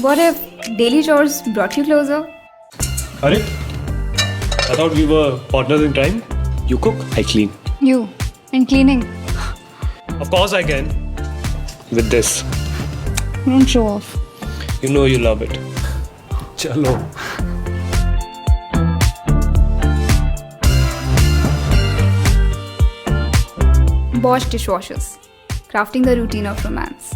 What if daily chores brought you closer? Arey, I thought we were partners in crime. You cook, I clean. You, in cleaning. Of course I can. With this. Don't show off. You know you love it. Chalo. Bosch dishwashers, crafting the routine of romance.